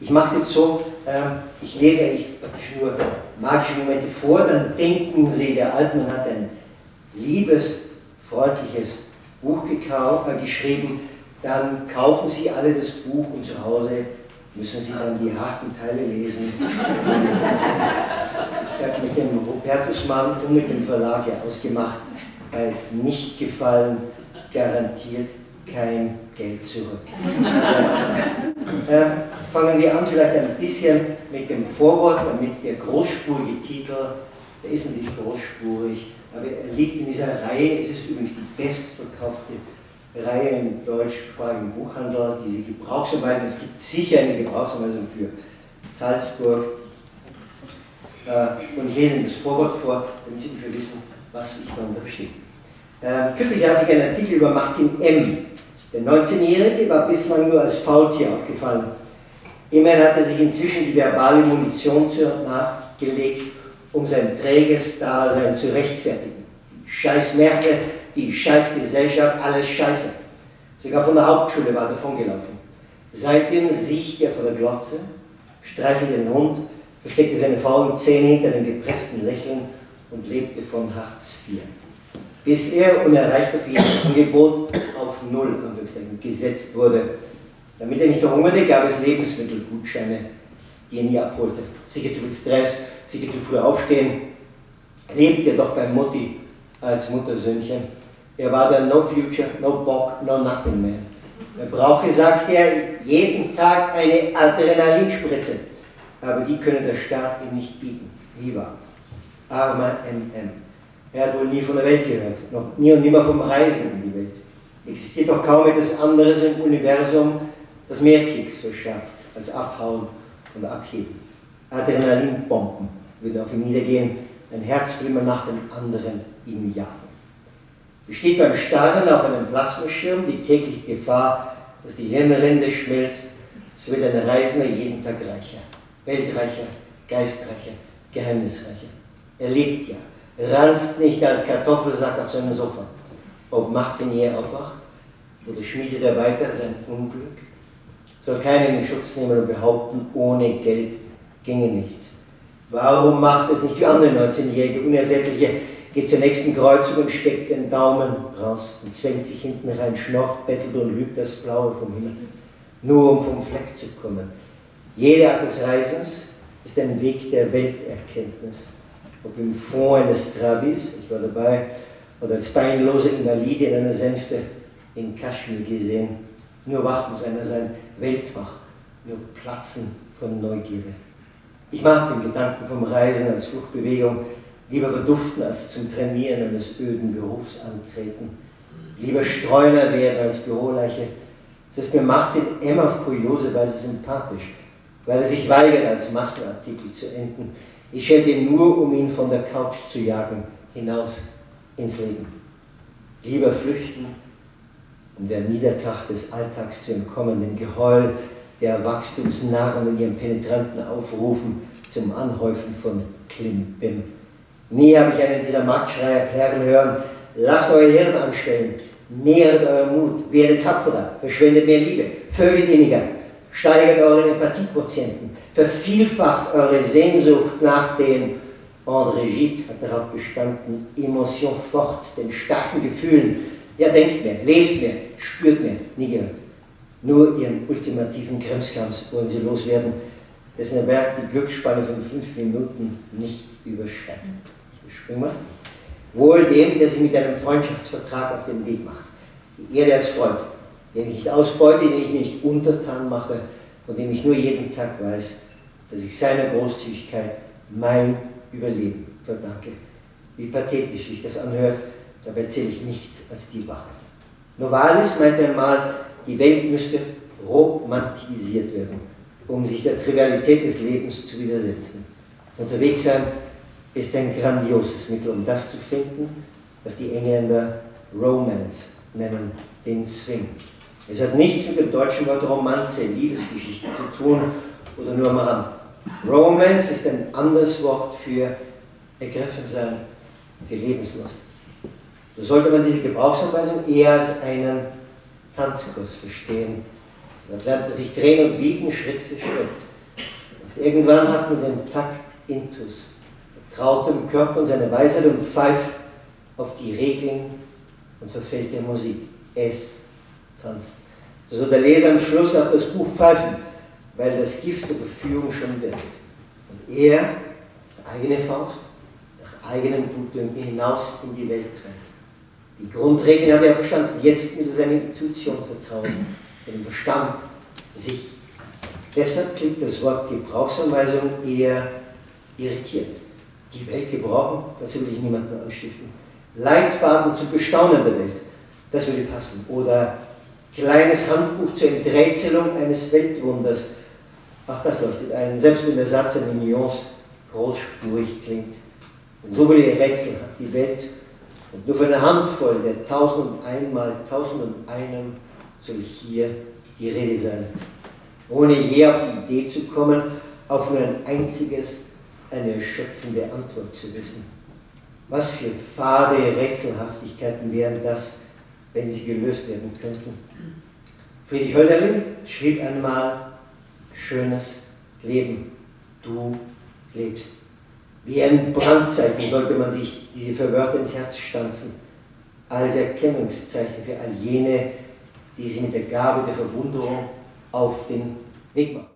Ich mache es jetzt so, ich lese eigentlich praktisch nur magische Momente vor, dann denken Sie, der Altmann hat ein liebes, freundliches Buch geschrieben, dann kaufen Sie alle das Buch und zu Hause müssen Sie dann die harten Teile lesen. Ich habe mit dem Hubertusmann und mit dem Verlag ja ausgemacht, bei Nichtgefallen garantiert kein Geld zurück. Fangen wir an vielleicht ein bisschen mit dem Vorwort, damit der großspurige Titel, der ist natürlich großspurig, aber er liegt in dieser Reihe, es ist übrigens die bestverkaufte Reihe im deutschsprachigen Buchhandel, diese Gebrauchsanweisung, es gibt sicher eine Gebrauchsanweisung für Salzburg, und ich lese das Vorwort vor, damit Sie ungefähr wissen, was ich darunter verstehe. Kürzlich las ich einen Artikel über Martin M. Der 19-Jährige war bislang nur als Faultier aufgefallen. Immerhin hat er sich inzwischen die verbale Munition nachgelegt, um sein träges Dasein zu rechtfertigen. Die Scheißmärkte, die Scheißgesellschaft, alles Scheiße. Sogar von der Hauptschule war er davongelaufen. Seitdem siecht er vor der Glotze, streichelt den Hund, versteckte seine faulen Zähne hinter einem gepressten Lächeln und lebte von Hartz IV. Bis er unerreichbar für jedes Angebot auf Null gesetzt wurde. Damit er nicht verhungerte, gab es Lebensmittelgutscheine, die er nie abholte. Sicher zu viel Stress, sicher zu früh aufstehen, lebte er doch bei Mutti als Muttersöhnchen. Er war der No Future, No Bock, No Nothing Man. Er brauche, sagt er, jeden Tag eine Adrenalinspritze, aber die könne der Staat ihm nicht bieten. Viva. Armer MM. Er hat wohl nie von der Welt gehört, noch nie und nimmer vom Reisen in die Welt. Existiert doch kaum etwas anderes im Universum, das mehr Kicks verschafft als Abhauen und Abheben. Adrenalinbomben würden auf ihm niedergehen, ein Herzflimmer nach dem anderen ihm jagen. Besteht beim Starren auf einem Plasmaschirm die tägliche Gefahr, dass die Hirnrinde schmilzt, so wird ein Reisender jeden Tag reicher, weltreicher, geistreicher, geheimnisreicher. Er lebt ja, ranzt nicht als Kartoffelsack auf seinem Sofa. Ob Martinier aufwacht oder schmiedet er weiter sein Unglück? Soll keiner in Schutz nehmen und behaupten, ohne Geld ginge nichts. Warum macht es nicht wie andere 19-Jährige, Unersättliche, geht zur nächsten Kreuzung und steckt den Daumen raus und zwängt sich hinten rein, schnorcht, bettelt und lügt das Blaue vom Himmel, nur um vom Fleck zu kommen. Jede Art des Reisens ist ein Weg der Welterkenntnis. Ob im Fond eines Trabis, ich war dabei, oder als beinlose Invalide in einer Sänfte in Kaschmir gesehen. Nur wach muss einer sein, weltwach, nur platzen von Neugierde. Ich mag den Gedanken vom Reisen als Fluchtbewegung, lieber verduften als zum Trainieren eines öden Berufs antreten, lieber Streuner werden als Büroleiche. Es ist mir Martin M. auf kuriose Weise sympathisch, weil er sich weigert, als Massenartikel zu enden. Ich schelte ihn nur, um ihn von der Couch zu jagen, hinaus ins Leben. Lieber flüchten, um der Niedertracht des Alltags zu entkommen, dem Geheul der Wachstumsnarren in ihren penetranten Aufrufen zum Anhäufen von Klimbim. Nie habe ich einen dieser Marktschreier plärren hören, lasst euer Hirn anstellen, mehret euren Mut, werdet tapferer, verschwendet mehr Liebe, vögelt inniger, steigert euren Empathiequotienten, vervielfacht eure Sehnsucht nach den, André Gide hat darauf bestanden, Emotion fort, den starken Gefühlen. Ja, denkt mehr, lest mehr, spürt mehr, nie gehört. Nur ihren ultimativen Krimskrams wollen sie loswerden, dessen Erwerb die Glücksspanne von 5 Minuten nicht überschreitet. Ich überspringe was. Wohl dem, der sich mit einem Freundschaftsvertrag auf den Weg macht. Die Erde als Freund, den ich nicht ausbeute, den ich nicht untertan mache, von dem ich nur jeden Tag weiß, dass ich seiner Großzügigkeit mein Überleben verdanke. Wie pathetisch sich das anhört, dabei erzähle ich nichts als die Wahrheit. Novalis meinte einmal, die Welt müsste romantisiert werden, um sich der Trivialität des Lebens zu widersetzen. Unterwegs sein ist ein grandioses Mittel, um das zu finden, was die Engländer Romance nennen, den Swing. Es hat nichts mit dem deutschen Wort Romanze, Liebesgeschichte zu tun oder nur am Rand. Romance ist ein anderes Wort für ergriffen sein, für Lebenslust. So sollte man diese Gebrauchsanweisung eher als einen Tanzkurs verstehen. Da lernt man sich drehen und wiegen, Schritt für Schritt. Irgendwann hat man den Takt intus, traut dem Körper und seiner Weisheit und pfeift auf die Regeln und verfällt der Musik. Es tanzt. So soll der Leser am Schluss auf das Buch pfeifen, weil das Gift der Verführung schon wirkt. Und er, der eigene Faust, nach eigenem Gutdünken hinaus in die Welt rennt. Die Grundregeln hat er verstanden. Jetzt muss er seiner Intuition vertrauen, seinem Verstand, sich. Deshalb klingt das Wort Gebrauchsanweisung eher irritiert. Die Welt gebrauchen, dazu will ich niemanden anstiften. Leitfaden zum Bestaunen der Welt, das würde passen. Oder kleines Handbuch zur Enträtselung eines Weltwunders. Auch das leuchtet ein, selbst wenn der Satz an die Nuance großspurig klingt. Und so viele Rätsel hat die Welt, und nur für eine Handvoll der 1001 mal 1001 soll hier die Rede sein. Ohne je auf die Idee zu kommen, auf nur ein einziges, eine erschöpfende Antwort zu wissen. Was für fade Rätselhaftigkeiten wären das, wenn sie gelöst werden könnten. Friedrich Hölderlin schrieb einmal: Schönes Leben, du lebst. Wie ein Brandzeichen sollte man sich diese Verwörter ins Herz stanzen, als Erkennungszeichen für all jene, die sich mit der Gabe der Verwunderung auf den Weg machen.